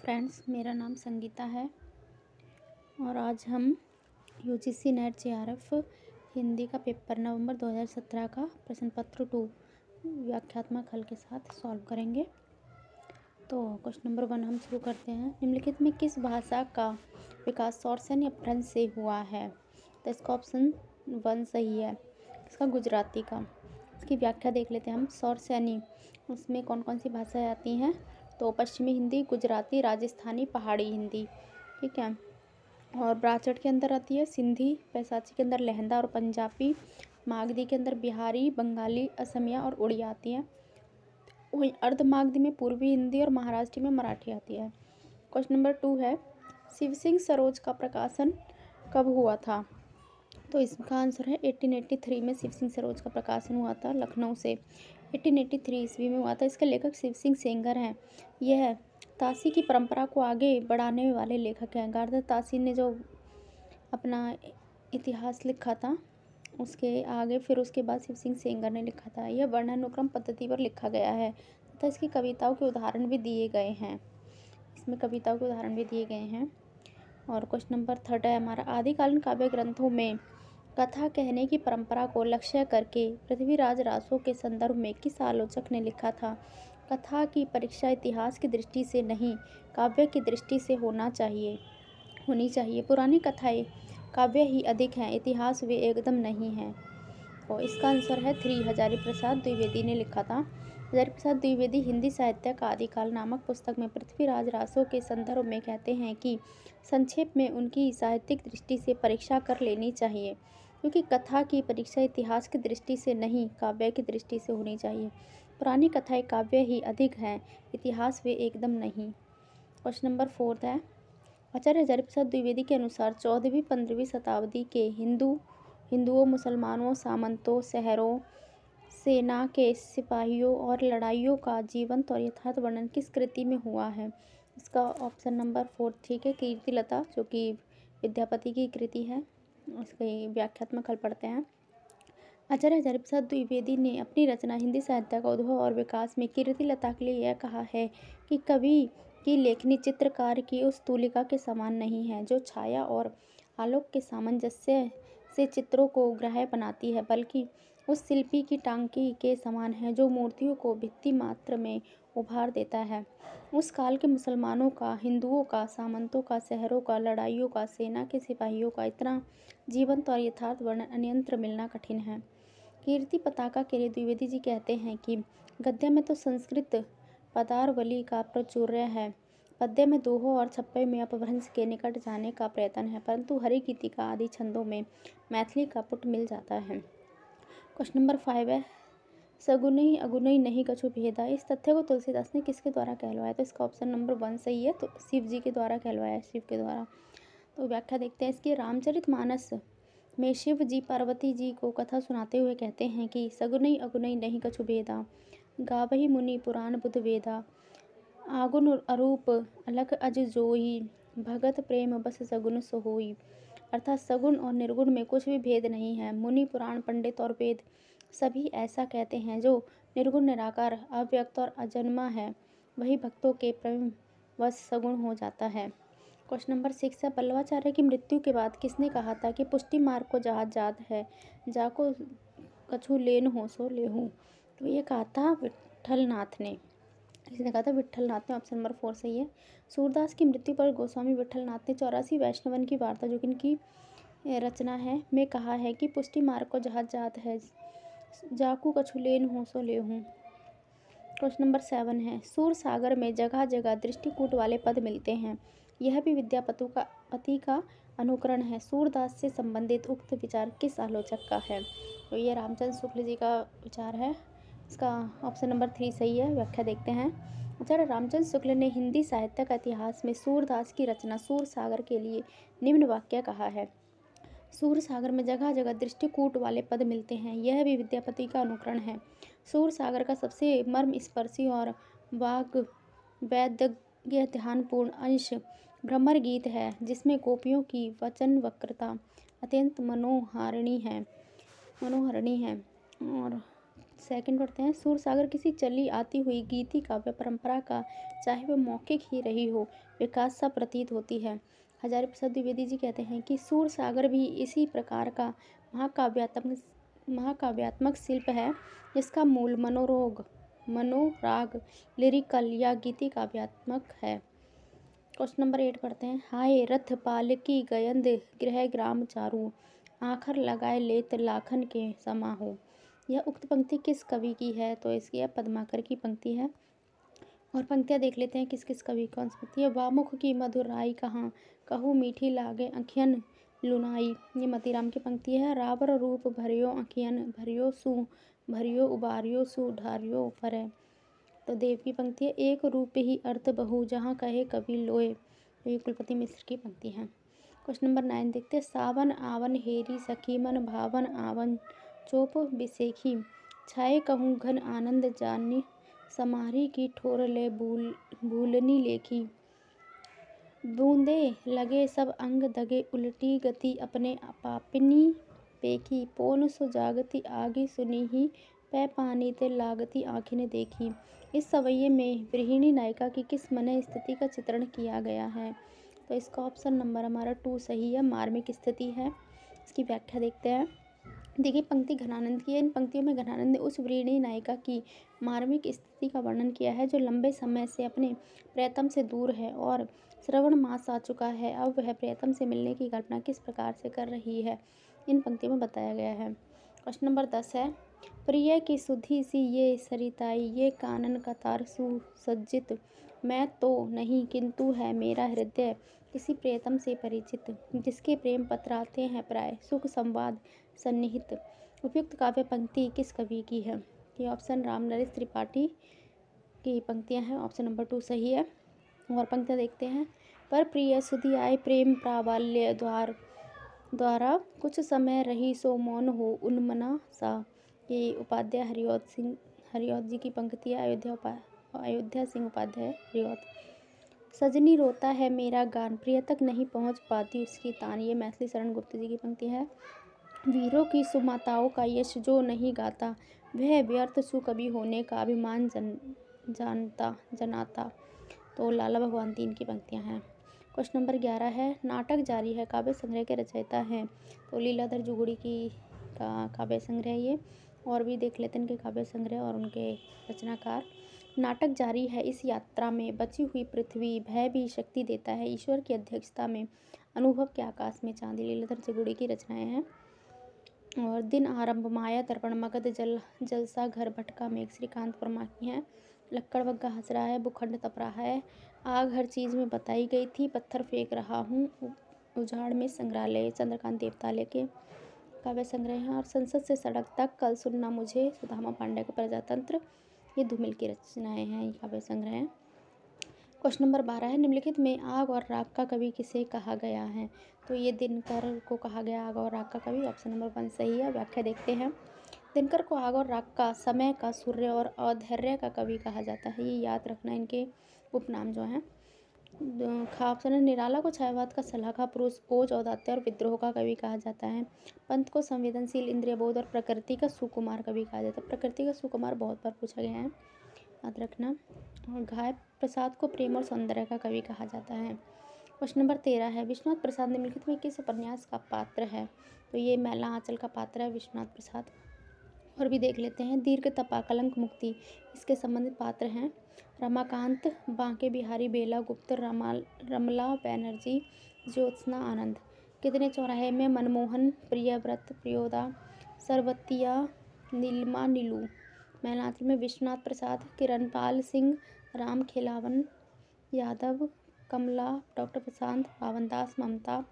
Friends, मेरा नाम संगीता है और आज हम यूजीसी नेट जेआरएफ हिंदी का पेपर नवंबर 2017 का प्रश्न पत्र 2 व्याख्यात्मक हल के साथ सॉल्व करेंगे। तो क्वेश्चन नंबर 1 हम शुरू करते हैं। निम्नलिखित में किस भाषा का विकास शौरसेनी अपभ्रंश से हुआ है? तो इसका ऑप्शन 1 सही है, इसका गुजराती का। इसकी व्याख्या देख लेते हैं हम। शौरसेनी उसमें कौन कौन सी भाषाएं आती हैं? तो पश्चिमी हिंदी, गुजराती, राजस्थानी, पहाड़ी हिंदी, ठीक है। और ब्राचट के अंदर आती है सिंधी, पैसाची के अंदर लहंदा और पंजाबी, मागधी के अंदर बिहारी, बंगाली, असमिया और उड़िया आती है। वहीं अर्ध मागधी में पूर्वी हिंदी और महाराष्ट्री में मराठी आती है। क्वेश्चन नंबर 2 है, शिव सिंह सरोज का प्रकाशन कब हुआ था? तो इसका आंसर है 1883 में शिव सिंह सरोज का प्रकाशन हुआ था लखनऊ से। 1883 ईस्वी में हुआ था। इसके लेखक शिव सिंह सेंगर हैं। यह ताशी की परंपरा को आगे बढ़ाने वाले लेखक हैं। गार्डर ताशी ने जो अपना इतिहास लिखा था उसके आगे फिर उसके बाद शिव सिंह सेंगर ने लिखा था। यह वर्णानुक्रम पद्धति पर लिखा गया है तथा इसकी कविताओं के उदाहरण भी दिए गए हैं। इसमें कविताओं के उदाहरण भी दिए गए हैं। और क्वेश्चन नंबर 3 है हमारा, आदिकालीन काव्य ग्रंथों में कथा कहने की परंपरा को लक्ष्य करके पृथ्वीराज रासो के संदर्भ में किस आलोचक ने लिखा था? कथा की परीक्षा इतिहास की दृष्टि से नहीं, काव्य की दृष्टि से होनी चाहिए। पुरानी कथाएं काव्य ही अधिक हैं, इतिहास वे एकदम नहीं हैं। और इसका आंसर है 3 हजारी प्रसाद द्विवेदी ने लिखा था। हजारी प्रसाद द्विवेदी हिंदी साहित्य का आदिकाल नामक पुस्तक में पृथ्वीराज रासो के संदर्भ में कहते हैं कि संक्षेप में उनकी साहित्यिक दृष्टि से परीक्षा कर लेनी चाहिए, क्योंकि कथा की परीक्षा इतिहास की दृष्टि से नहीं, काव्य की दृष्टि से होनी चाहिए। पुरानी कथाएं काव्य ही अधिक हैं, इतिहास वे एकदम नहीं। क्वेश्चन नंबर 4 है, आचार्य हजारी प्रसाद द्विवेदी के अनुसार 14वीं-15वीं शताब्दी के हिंदुओं, मुसलमानों, सामंतों, शहरों, सेना के सिपाहियों और लड़ाइयों का जीवंत और यथार्थ वर्णन किस कृति में हुआ है? इसका ऑप्शन नंबर 4 ठीक है, कीर्तिलता, जो कि विद्यापति की कृति है। उसकी व्याख्यात्मक हल पढ़ते हैं। आचार्य हजारी प्रसाद द्विवेदी ने अपनी रचना हिंदी साहित्य का उद्भव और विकास में कीर्तिलता के लिए यह कहा है कि कवि की लेखनी चित्रकार की उस तूलिका के समान नहीं है जो छाया और आलोक के सामंजस्य से चित्रों को ग्राह्य बनाती है, बल्कि उस शिल्पी की टांकी के समान है जो मूर्तियों को भित्ति मात्र में उभार देता है। उस काल के मुसलमानों का, हिंदुओं का, सामंतों का, शहरों का, लड़ाइयों का, सेना के सिपाहियों का इतना जीवंत और यथार्थ वर्णन अन्यत्र मिलना कठिन है। कीर्ति पताका के लिए द्विवेदी जी कहते हैं कि गद्य में तो संस्कृत पदावली का प्राचुर्य है, पद्य में दोहों और छप्पे में अपभ्रंश के निकट जाने का प्रयत्न है, परंतु हरि गीतिका आदि छंदों में मैथिली का पुट मिल जाता है। क्वेश्चन नंबर 5 है, सगुनई अगुनई नहीं कछु भेदा, इस तथ्य को तुलसीदास ने किसके द्वारा कहलवाया? तो इसका ऑप्शन नंबर 1 सही है, तो शिव जी के द्वारा कहलवाया, शिव के द्वारा। तो व्याख्या देखते हैं इसकी। रामचरितमानस में शिव जी पार्वती जी को कथा सुनाते हुए कहते हैं कि सगुनई अगुनई नहीं कछु भेदा, गावही मुनि पुराण बुध वेदा, आगुन अरूप अलख अज जोई, भगत प्रेम बस सगुन सोहोई। अर्थात सगुण और निर्गुण में कुछ भी भेद नहीं है। मुनि, पुराण, पंडित और वेद सभी ऐसा कहते हैं। जो निर्गुण, निराकार, अव्यक्त और अजन्मा है, वही भक्तों के प्रेम वश सगुण हो जाता है। क्वेश्चन नंबर 6 है, पल्लवाचार्य की मृत्यु के बाद किसने कहा था कि पुष्टि मार्ग को जहाज जात है, जाको कछु लेन हो सो लेहूं? तो ये कहा था विट्ठलनाथ ने। इसने कहा था विट्ठलनाथ ने, ऑप्शन नंबर 4 सही है। सूरदास की मृत्यु पर गोस्वामी विट्ठलनाथ ने 84 वैष्णवन की वार्ता, जो कि इनकी रचना है, में कहा है कि पुष्टि मार्ग को जहाज जात है, जाकू कछु लेन हो सो लेहूं। क्वेश्चन नंबर 7 है, सूर सागर में जगह जगह दृष्टिकूट वाले पद मिलते हैं, यह भी विद्यापति का अनुकरण है। सूरदास से संबंधित उक्त विचार किस आलोचक का है? तो ये रामचंद्र शुक्ल जी का विचार है। इसका ऑप्शन नंबर 3 सही है। व्याख्या देखते हैं। आचार्य रामचंद्र शुक्ल ने हिंदी साहित्य का इतिहास में सूरदास की रचना सूर सागर के लिए निम्न वाक्य कहा है, सूर सागर में जगह जगह दृष्टिकूट वाले पद मिलते हैं, यह भी विद्यापति का अनुकरण है। सूर सागर का सबसे मर्मस्पर्शी और वाग वेद्य ध्यानपूर्ण अंश भ्रमर गीत है, जिसमें गोपियों की वचन वक्रता अत्यंत मनोहारिणी है। और सेकंड पढ़ते हैं। सूरसागर किसी चली आती हुई गीति काव्य परंपरा का, चाहे वह मौखिक ही रही हो, विकास सा प्रतीत होती है। हजारी प्रसाद द्विवेदी जी कहते हैं कि सूरसागर भी इसी प्रकार का महाकाव्यात्मक शिल्प है, जिसका मूल मनोराग लिरिकल या गीति काव्यात्मक है। क्वेश्चन नंबर 8 पढ़ते हैं। हाय रथ पालकी गयंद गृह ग्राम चारू, आखर लगाए लेत लाखन के समा हो। यह उक्त पंक्ति किस कवि की है? तो इसकी है पद्माकर की पंक्ति है। और पंक्तियाँ देख लेते हैं किस किस कवि कौन सी पंक्ति है। वामुख की मधुराई कहाँ, कहूँ मीठी लागे अखियन लुनाई, ये मतीराम की पंक्ति है। रावर रूप भरियो अखियन, भरियो उबारियो सु ढारियो पर, तो देव की पंक्ति है। एक रूप ही अर्थ बहु, जहाँ कहे कवि लोए, ये कुलपति मिश्र की पंक्ति है। क्वेश्चन नंबर 9 देखते हैं। सावन आवन हेरी सखी, मन भावन आवन चोप बिसेखी, छाए कहूँ घन आनंद जानी, समारी की ठोर ले भूलनी लेखी। बूंदे लगे सब अंग दगे, उलटी गति अपने पापिनी पेखी, पोन सो जागती आगी सुनी ही, पै पानी ते लागती आँखी ने देखी। इस सवैये में गृहिणी नायिका की किस मन स्थिति का चित्रण किया गया है? तो इसका ऑप्शन नंबर हमारा 2 सही है, मार्मिक स्थिति है। इसकी व्याख्या देखते हैं। देखिए पंक्ति घनानंद की है। इन पंक्तियों में घनानंद ने उस गृहिणी नायिका की मार्मिक स्थिति का वर्णन किया है, जो लंबे समय से अपने प्रियतम से दूर है और श्रवण मास आ चुका है। अब वह प्रियतम से मिलने की कल्पना किस प्रकार से कर रही है, इन पंक्तियों में बताया गया है। क्वेश्चन नंबर 10 है। प्रिय की सुधी सी ये सरिताई, ये कानन कतार सुसज्जित, मैं तो नहीं किंतु है मेरा हृदय किसी प्रियतम से परिचित, जिसके प्रेम पत्र आते हैं प्राय सुख संवाद सन्निहित। उपयुक्त काव्य पंक्ति किस कवि की है? ये ऑप्शन रामनरेश त्रिपाठी की पंक्तियां हैं, ऑप्शन नंबर 2 सही है। और पंक्तियां देखते हैं। पर प्रिय सुधी आए प्रेम प्राबल्य द्वारा, कुछ समय रही सो मौन हो उन्मना सा, ये उपाध्याय हरिऔध जी की पंक्ति है। अयोध्या सिंह उपाध्याय हरिऔध। सजनी रोता है मेरा गान, प्रिय तक नहीं पहुँच पाती उसकी तान, ये मैथिली शरण गुप्त जी की पंक्ति है। वीरों की सुमाताओं का यश जो नहीं गाता, वह व्यर्थ सुकवि होने का अभिमान जनाता, तो लाला भगवान तीन की पंक्तियां हैं। क्वेश्चन नंबर 11 है। नाटक जारी है काव्य संग्रह के रचयिता हैं? तो लीलाधर जुगुड़ी की का काव्य संग्रह ये। और भी देख लेते हैं इनके काव्य संग्रह और उनके रचनाकार। नाटक जारी है इस यात्रा में, बची हुई पृथ्वी भय भी शक्ति देता है, ईश्वर की अध्यक्षता में अनुभव के आकाश में चांदी, लीलाधर जुगुड़ी की रचनाएं हैं। और दिन आरंभ माया दर्पण मगध जलसा घर भटका मेघ, श्रीकांत वर्मा की हैं। लक्कड़ बग्गा हंस रहा है, भूखंड तप रहा है, आग हर चीज़ में बताई गई थी, पत्थर फेंक रहा हूँ उजाड़ में संग्रहालय, चंद्रकांत देवताले के काव्य संग्रह हैं। और संसद से सड़क तक कल सुनना मुझे, सुदामा पांडे का प्रजातंत्र, ये धूमिल की रचनाएं हैं, ये काव्य संग्रह हैं। क्वेश्चन नंबर 12 है। निम्नलिखित में आग और राग का कवि किसे कहा गया है? तो ये दिनकर को कहा गया आग और राग का कवि, ऑप्शन नंबर 1 सही है। व्याख्या देखते हैं। दिनकर को आग और राग का, समय का, सूर्य और अधैर्य का कवि कहा जाता है, ये याद रखना इनके उपनाम जो हैं। ऑप्शन है। निराला को छायावाद का सलाहकार पुरुष, ओज औदात्य और विद्रोह का कवि कहा जाता है। पंत को संवेदनशील, इंद्रियबोध और प्रकृति का सुकुमार कवि कहा जाता है। प्रकृति का सुकुमार बहुत बार पूछा गया है, याद रखना। और घाय प्रसाद को प्रेम और सौंदर्य का कवि कहा जाता है। क्वेश्चन नंबर 13 है। विश्वनाथ प्रसाद निम्नलिखित में किस उपन्यास का पात्र है? तो ये मैला आंचल का पात्र है विश्वनाथ प्रसाद। और भी देख लेते हैं। दीर्घ तपा, कलंक मुक्ति, इसके संबंधित पात्र हैं रमाकांत, बांके बिहारी, बेला गुप्त, रमला बैनर्जी, ज्योत्सना आनंद। कितने चौराहे में, मनमोहन, प्रियव्रत, प्रियोदा, सरवतिया, नीलिमा, नीलू। मैलांचल में विश्वनाथ प्रसाद, किरणपाल सिंह, राम खिलावन यादव, कमला, डॉक्टर प्रशांत, पावनदास, ममता,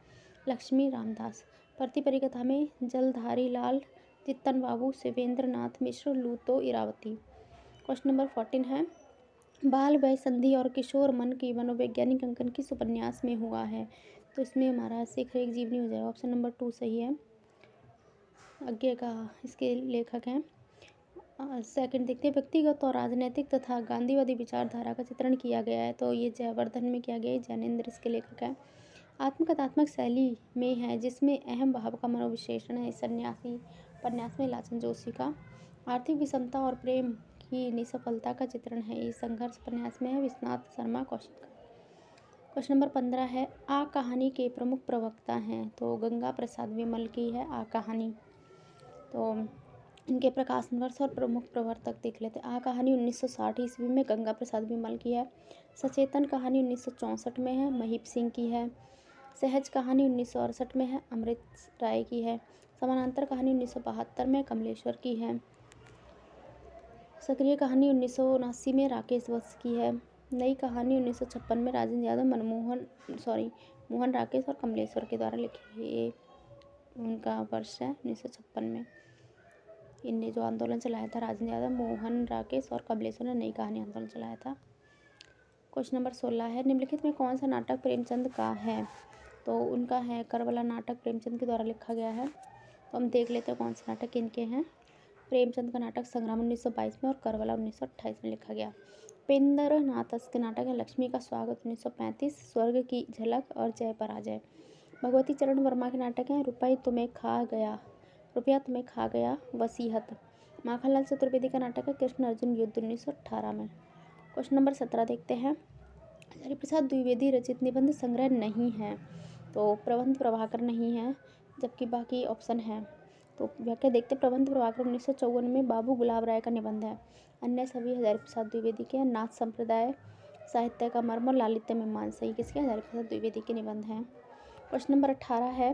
लक्ष्मी, रामदास। प्रति परिकथा में जलधारी लाल, तित्तन बाबू, शिवेंद्र नाथ मिश्र, लूतो, इरावती। क्वेश्चन नंबर 14 है। बाल वय संधि और किशोर मन की मनोवैज्ञानिक अंकन किस उपन्यास में हुआ है? तो इसमें हमारा सिख एक जीवनी हो जाएगा, ऑप्शन नंबर 2 सही है। आगे का इसके लेखक हैं। सेकंड देखते हैं। व्यक्तिगत और राजनैतिक तथा गांधीवादी विचारधारा का चित्रण किया गया है, तो ये जयवर्धन में किया गया है, जैनेन्द्र इसके लेखक हैं। आत्मकथात्मक शैली में है, जिसमें अहम भाव का मनोविश्लेषण है, सन्यासी उपन्यास में लाचन जोशी का। आर्थिक विषमता और प्रेम की निष्फलता का चित्रण है। ये संघर्ष उपन्यास में है। विश्वनाथ शर्मा कौशिक का। क्वेश्चन नंबर 15 है, आ कहानी के प्रमुख प्रवक्ता हैं। तो गंगा प्रसाद विमल की है आ कहानी। तो इनके प्रकाशन वर्ष और प्रमुख प्रवर्तक देख लेते हैं। आ कहानी 1960 ईस्वी में गंगा प्रसाद विमल की है। सचेतन कहानी 1964 में है, महीप सिंह की है। सहज कहानी 1968 में है, अमृत राय की है। समानांतर कहानी 1972 में कमलेश्वर की है। सक्रिय कहानी 1979 में राकेश वत्स की है। नई कहानी 1956 में राजेंद्र यादव, मोहन राकेश और कमलेश्वर के द्वारा लिखी है। ये उनका वर्ष है 1956 में। इनने जो आंदोलन चलाया था राजेंद्र यादव, मोहन राकेश और कमलेश्वर ने नई कहानी आंदोलन चलाया था। क्वेश्चन नंबर 16 है, निम्नलिखित में कौन सा नाटक प्रेमचंद का है। तो उनका है करबला नाटक प्रेमचंद के द्वारा लिखा गया है। तो हम देख लेते हैं कौन से नाटक इनके हैं। प्रेमचंद का नाटक संग्राम 1922 में और करबला 1928 में लिखा गया। पेंद्र नाथस के नाटक है लक्ष्मी का स्वागत 1935, स्वर्ग की झलक और जय पराजय। भगवती चरण वर्मा के नाटक हैं रुपया तुम्हें खा गया, वसीहत। माखनलाल चतुर्वेदी का नाटक है कृष्ण अर्जुन युद्ध 1918 में। क्वेश्चन नंबर 17 देखते हैं। हरिप्रसाद द्विवेदी रचित निबंध संग्रह नहीं है। तो प्रबंध प्रभाकर नहीं है, जबकि बाकी ऑप्शन है। तो व्याख्या देखते हैं। प्रबंध प्रभाकर 1954 में बाबू गुलाब राय का निबंध है। अन्य सभी हरिप्रसाद द्विवेदी के। नाथ संप्रदाय, साहित्य का मर्म और लालित्य में मानसई किसके, हरिप्रसाद द्विवेदी के निबंध हैं। क्वेश्चन नंबर 18 है,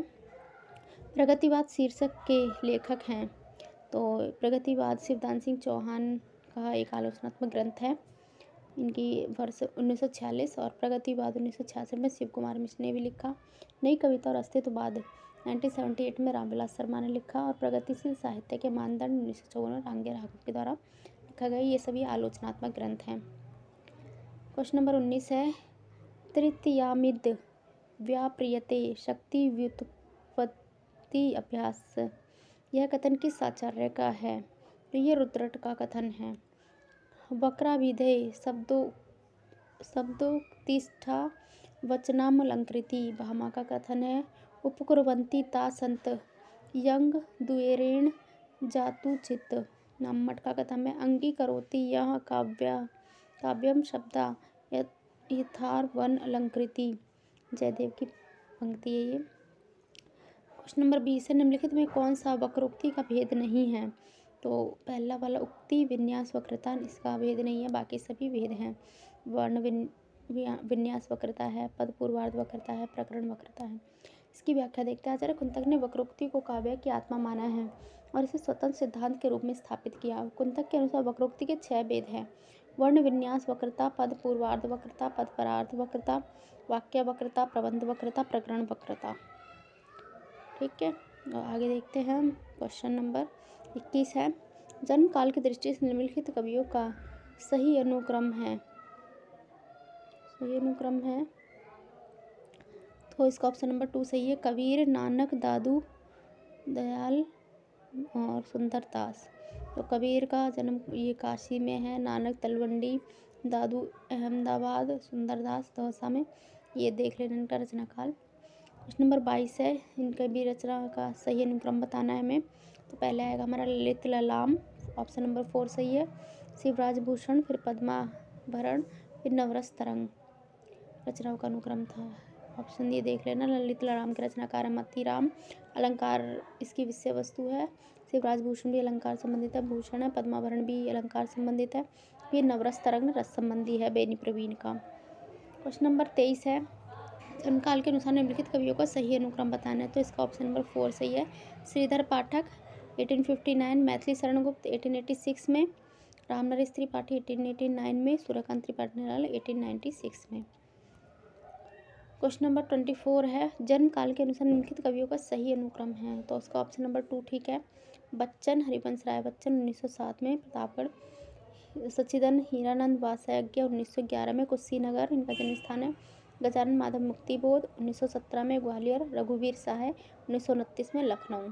प्रगतिवाद शीर्षक के लेखक हैं। तो प्रगतिवाद शिवदान सिंह चौहान का एक आलोचनात्मक ग्रंथ है। इनकी वर्ष 1946 और प्रगतिवाद 1966 में शिव कुमार मिश्र ने भी लिखा। नई कविता और अस्तित्ववाद 1978 में रामविलास शर्मा ने लिखा। और प्रगतिशील साहित्य के मानदंड 1954 में रांगे राघव के द्वारा लिखा गया। ये सभी आलोचनात्मक ग्रंथ हैं। क्वेश्चन नंबर 19 है, तृतीयामिद व्याप्रियते शक्ति व्युत्पत्ति अभ्यास, यह कथन किस आचार्य का है। तो ये रुद्रट का कथन है। वक्राभिधेय शब्दोक्तिष्ठा वचनामलंकृति भामा का कथन है। उपकुर्वन्ति ता संत यंग द्वेरेण जातु चित्त, नम्मट का कथन है। अंगीकरोति यह काव्यम शब्दा यथार्वन अलंकृति, जयदेव की पंक्ति है ये। क्वेश्चन नंबर 20 है, निम्नलिखित में कौन सा वक्रोक्ति का भेद नहीं है। तो पहला वाला उक्ति विन्यास वक्रता, इसका भेद नहीं है, बाकी सभी भेद हैं। वर्ण विन्यास वक्रता है, पद पूर्वार्ध वक्रता है, प्रकरण वक्रता है। इसकी व्याख्या देखते हैं। आचार्य कुंतक ने वक्रोक्ति को काव्य की आत्मा माना है और इसे स्वतंत्र सिद्धांत के रूप में स्थापित किया। कुंतक के अनुसार वक्रोक्ति के 6 भेद हैं। वर्ण विन्यास वक्रता, पद पूर्वार्ध वक्रता, पद परार्ध वक्रता, वाक्य वक्रता, प्रबंध वक्रता, प्रकरण वक्रता। ठीक है, और आगे देखते हैं हम। क्वेश्चन नंबर 21 है, जन्म काल की दृष्टि से निम्नलिखित कवियों का सही अनुक्रम है। तो इसका ऑप्शन नंबर 2 सही है। कबीर, नानक, दादू दयाल और सुंदरदास। तो कबीर का जन्म ये काशी में है, नानक तलवंडी, दादू अहमदाबाद, सुंदरदास दौसा में। ये देख लेना इनका रचना काल। क्वेश्चन नंबर 22 है, इनका भी रचना का सही अनुक्रम बताना है हमें। तो पहले आएगा हमारा ललित ललाम, ऑप्शन नंबर 4 सही है। शिवराज भूषण, फिर पद्माभरण, फिर नवरस तरंग रचनाओं का अनुक्रम था। ऑप्शन ये देख लेना। ललित ललाम के रचनाकार मतीराम, अलंकार इसकी विषय वस्तु है। शिवराज भूषण भी अलंकार संबंधित है, भूषण है। पद्माभरण भी अलंकार संबंधित है। फिर नवरस तरंग रस संबंधी है, बेनी प्रवीण का। क्वेश्चन नंबर 23 है, जन्मकाल के अनुसार निम्नलिखित कवियों का सही अनुक्रम बताना है। तो इसका ऑप्शन नंबर 4 सही है। श्रीधर पाठक 1859, मैथिली शरण गुप्त 1886 में, रामनरेश त्रिपाठी 1889 में, सूर्यकांत त्रिपाठी 1896 में। क्वेश्चन नंबर 24 है, जन्म काल के अनुसार निम्नलिखित कवियों का सही अनुक्रम है। तो उसका ऑप्शन नंबर 2 ठीक है। बच्चन हरिवंश राय बच्चन 1907 में, प्रतापगढ़। सच्चिदानंद हीरानंद वासयज्ञ 1911 में, कुशीनगर इनका जन्म स्थान है। गजानन माधव मुक्तिबोध 1917 में, ग्वालियर। रघुवीर सहाय 1929 में, लखनऊ।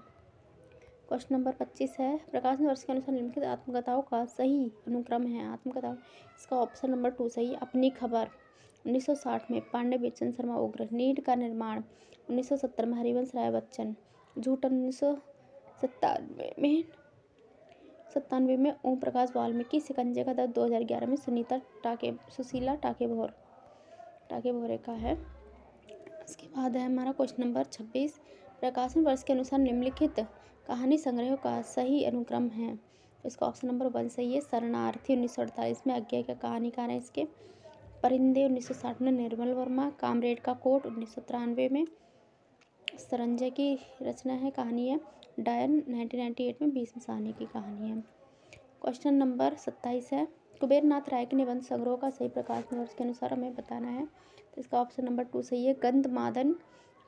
क्वेश्चन नंबर 25 है, प्रकाशन वर्ष के अनुसार निम्नलिखित आत्मकथाओं का सही अनुक्रम है। आत्मकथाओं, इसका ऑप्शन नंबर 2 सही है। अपनी खबर 1960 में, पांडे बेचन शर्मा उग्र। नीड का निर्माण 1970 में, हरिवंश राय बच्चन। झूठन 1997 में, 97 में ओम प्रकाश वाल्मीकि, शिकंजे का दर्द 2011 में सुशीला टाके भोरे का है। इसके बाद है हमारा क्वेश्चन नंबर 26, प्रकाशन वर्ष के अनुसार निम्नलिखित कहानी संग्रह का सही अनुक्रम है। तो इसका ऑप्शन नंबर 1 सही है। शरणार्थी 1948 में, अज्ञा का कहानीकार है इसके। परिंदे 1960 में, निर्मल वर्मा। कामरेड का कोट 1993 में, सरंजय की रचना है, कहानी है। डायन 1998 में, भीष्म साहनी की कहानी है। क्वेश्चन नंबर 27 है, कुबेर नाथ राय के निबंध संग्रह का सही प्रकाशन वर्ष के अनुसार हमें बताना है। तो इसका ऑप्शन नंबर 2 सही है। गंधमादन,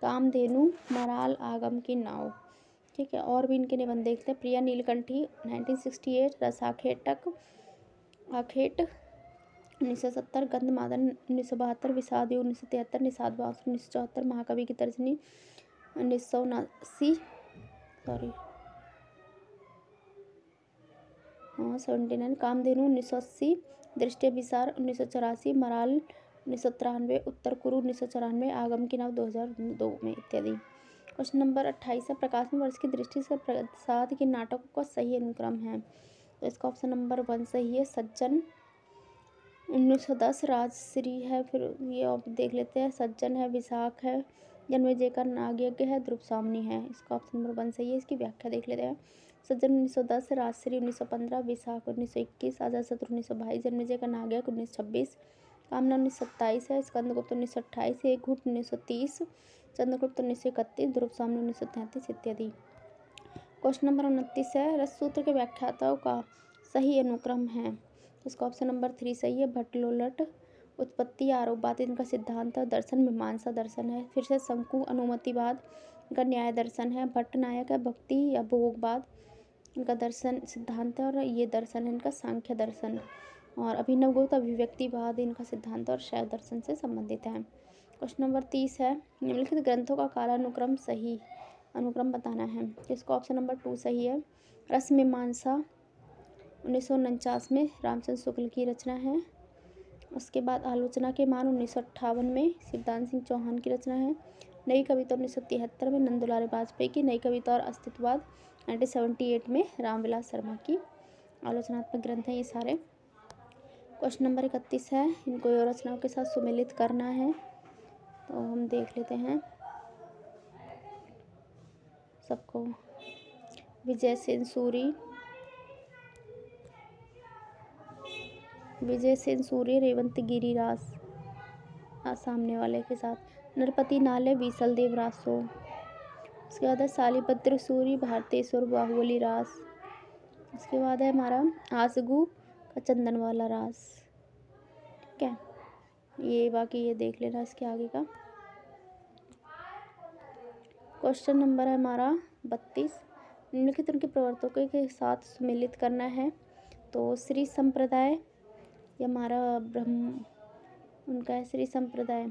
कामधेनु, मराल, आगम की नाव। ठीक है, और भी इनके निबंध देखते हैं। प्रिया नीलकंठी 1968, आखेट 1970, गंधमादन 1972, विषाद युग 1973, निषाद बांसुरी 1974, महाकवि की तर्जनी 79, कामधेनु 1980, दृष्टि विसार 1984, मराल 1993, उत्तर कुरु 1994, आगम की नाव 2002 में इत्यादि। क्वेश्चन नंबर 28 है, प्रकाशन वर्ष की दृष्टि से प्रसाद के नाटकों का सही अनुक्रम है। तो इसका ऑप्शन नंबर 1 सही है। सज्जन 1910, राजश्री है, फिर ये आप देख लेते हैं। सज्जन है, विशाख है, जन्मेजय का नागयज्ञ है, ध्रुव सामनी है। इसका ऑप्शन नंबर 1 सही है। इसकी व्याख्या देख लेते हैं। सज्जन 1910, राजश्री 1915, विशाख 1921, अजातशत्रु 1922, जन्मेजय का नागयज्ञ 1926, कामना 1927 है, स्कंदगुप्त 1928, एक घुट 1930, चंद्रगुप्त 1931, ध्रुव सामनी 1933 इत्यादि। क्वेश्चन नंबर 29 है, रससूत्र के व्याख्याताओं का सही अनुक्रम है। इसका ऑप्शन नंबर 3 सही है। भट्टलोलट, उत्पत्ति आरोपवाद इनका सिद्धांत, दर्शन मीमांसा दर्शन है। फिर से शंकु अनुमतिवाद इनका न्याय दर्शन है। भट्टनायक है, भक्ति या भोगवाद इनका दर्शन सिद्धांत है, और ये दर्शन है इनका सांख्य दर्शन। और अभिनवगुप्त अभिव्यक्तिवाद इनका सिद्धांत और शैव दर्शन से संबंधित है। क्वेश्चन नंबर 30 है, निम्नलिखित ग्रंथों का कालानुक्रम सही अनुक्रम बताना है। इसका ऑप्शन नंबर 2 सही है। रस मीमांसा 1949 में, रामचंद्र शुक्ल की रचना है। उसके बाद आलोचना के मान 1958 में, शिवदान सिंह चौहान की रचना है। नई कविता 1973 में, नंदुलाल बाजपेयी की। नई कविता और अस्तित्ववाद 1978 में, रामविलास शर्मा की आलोचनात्मक ग्रंथ हैं ये सारे। क्वेश्चन नंबर 31 है, इनको और रचनाओं के साथ सुमेलित करना है, तो हम देख लेते हैं सबको। विजय सेन सूरी, रेवंत गिरिराज सामने वाले के साथ। नरपति नाले, बीसल देव रासो। उसके बाद है शालिभद्र सूरी, भारतेश्वर बाहुबली रास। उसके बाद है हमारा आसगू का चंदन वाला रास। ठीक है, ये बाकी ये देख लेना इसके आगे का। क्वेश्चन नंबर है हमारा 32, निम्नलिखित उनके प्रवर्तकों के साथ सुमेलित करना है। तो श्री संप्रदाय, ये हमारा ब्रह्म उनका है श्री संप्रदाय,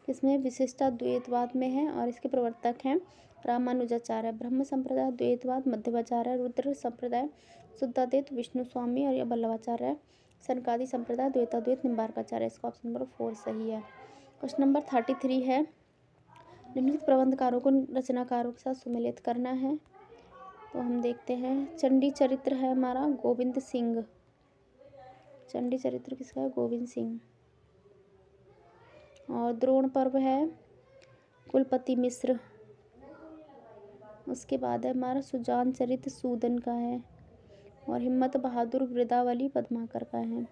इसमें विशिष्टा द्वैतवाद में है और इसके प्रवर्तक हैं रामानुजाचार्य। ब्रह्म संप्रदाय द्वैतवाद मध्वाचार्य, रुद्र संप्रदाय शुद्धाद्वैत विष्णु स्वामी और यह वल्लभाचार्य। सनकादि संप्रदाय द्वैताद्वैत निम्बार्काचार्य। इसका ऑप्शन नंबर 4 सही है। क्वेश्चन नंबर 33 है, निम्नलिखित प्रबंधकारों को रचनाकारों के साथ सुमेलित करना है। तो हम देखते हैं, चंडी चरित्र है हमारा गोविंद सिंह। चंडी चरित्र किसका है? गोविंद सिंह। और द्रोण पर्व है कुलपति मिश्र। उसके बाद है हमारा सुजान चरित्र सूदन का है। और हिम्मत बहादुर वृदावली पद्माकर का है।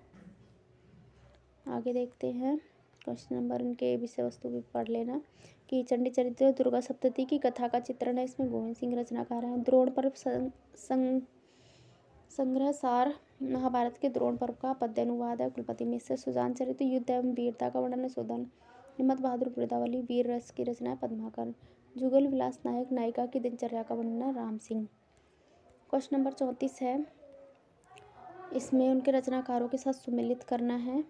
आगे देखते हैं क्वेश्चन नंबर, इनके विषय वस्तु भी पढ़ लेना कि चंडी चरित्र दुर्गा सप्तती की कथा का चित्रण है, इसमें गोविंद सिंह रचनाकार हैं। द्रोण पर्व संग्रह सार महाभारत के द्रोण पर्व का पद्य अनुवाद है कुलपति मिश्र। सुजान चरित्र युद्ध एवं वीरता का वर्णन है सूदन। हिम्मत बहादुर वृदावली वीर रस की रचना है पद्माकर। जुगल विलास नायक नायिका की दिनचर्या का वर्णन है राम सिंह। क्वेश्चन नंबर 34 है, इसमें उनके रचनाकारों के साथ सुमेलित करना है।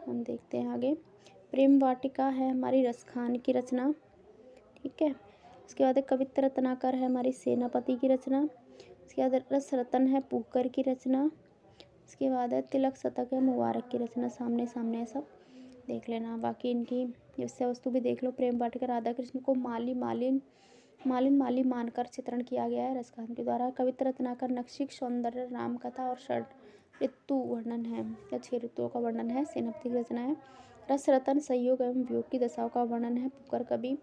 हम देखते हैं आगे। प्रेम वाटिका है हमारी रसखान की रचना। ठीक है, उसके बाद कवित्र रत्नाकर है हमारी सेनापति की रचना। उसके बाद रस रतन है पुकर की रचना। उसके बाद है तिलक शतक है मुबारक की रचना। सामने सामने सब देख लेना, बाकी इनकी विषय वस्तु भी देख लो। प्रेम वाटिका राधा कृष्ण को माली मालिन मालिन माली मानकर चित्रण किया गया है रसकांत के द्वारा। कवित्र रत्नाकर नक्षिक सौंदर्य राम कथा और षड ऋतु वर्णन है या 6 ऋतुओं का वर्णन है। सेनापति की रचना है। रस रतन संयोग एवं वियोग की दशाओं का वर्णन है पुकार कवि।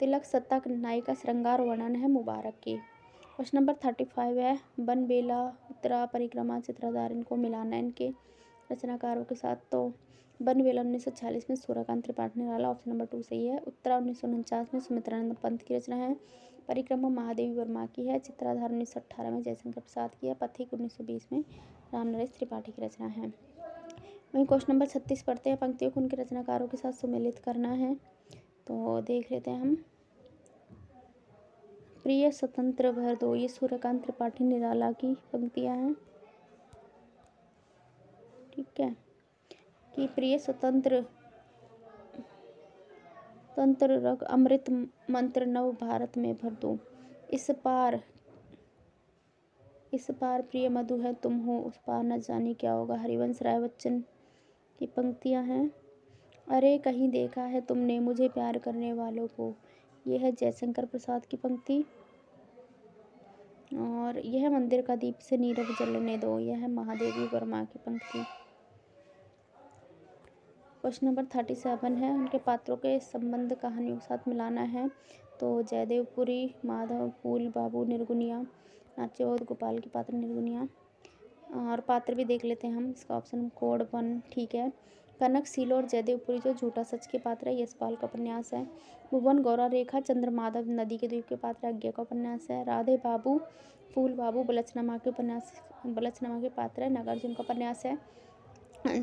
तिलक सत्ता नायिका का श्रृंगार वर्णन है मुबारक की। क्वेश्चन नंबर 35 है बन बेला उत्तरा परिक्रमा चित्राधार इनको मिलाना है इनके रचनाकारों के साथ। तो बन बेला 1946 में सूर्यकांत त्रिपाठी ने डाला, ऑप्शन नंबर 2 सही है। उत्तरा 1949 में सुमित्रानंद पंत की रचना है। परिक्रमा महादेवी वर्मा की है। चित्राधार 1918 में जयशंकर प्रसाद की है। पथिक 1920 में रामनरेश त्रिपाठी की रचना है। वहीं क्वेश्चन नंबर 36 पढ़ते हैं। पंक्तियों को उनके रचनाकारों के साथ सुमेलित करना है, तो देख लेते हैं हम। प्रिय स्वतंत्र भर दो, ये सूर्यकांत त्रिपाठी निराला की पंक्तियां हैं। ठीक है कि प्रिय स्वतंत्र तंत्र रग अमृत मंत्र नव भारत में भर दो। इस पार प्रिय मधु है तुम हो, उस पार न जाने क्या होगा। हरिवंश राय बच्चन की पंक्तियां हैं। अरे कहीं देखा है तुमने मुझे प्यार करने वालों को, यह है जयशंकर प्रसाद की पंक्ति। और यह मंदिर का दीप से नीरव जलने दो, यह है महादेवी वर्मा की पंक्ति। क्वेश्चन नंबर 37 है उनके पात्रों के संबंध कहानियों के साथ मिलाना है। तो जयदेवपुरी, माधव, फूल बाबू निर्गुनिया, नाच्यवध गोपाल की पात्र निर्गुनिया। और पात्र भी देख लेते हैं हम। इसका ऑप्शन कोड 1 ठीक है। कनक सीलो और जयदेवपुरी जो झूठा सच के पात्र है, यशपाल का उपन्यास है। भुवन गौरा रेखा चंद्रमाधव नदी के द्वीप के पात्र आज्ञा का उपन्यास है। राधे बाबू, फूल बाबू बलचनामा के पात्र है, नागार्जुन का उपन्यास है।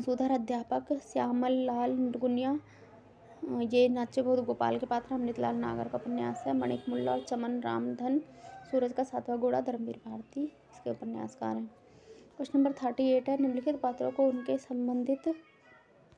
सुधर अध्यापक, श्यामल लाल निर्गुनिया, ये नाच्यबोध गोपाल के पात्र अमृतलाल नागर का उपन्यास है। मणिक मुल्ला और चमन रामधन, सूरज का सातवां घोड़ा धर्मवीर भारती इसके उपन्यासकार हैं। क्वेश्चन नंबर 38 है निम्नलिखित पात्रों को उनके संबंधित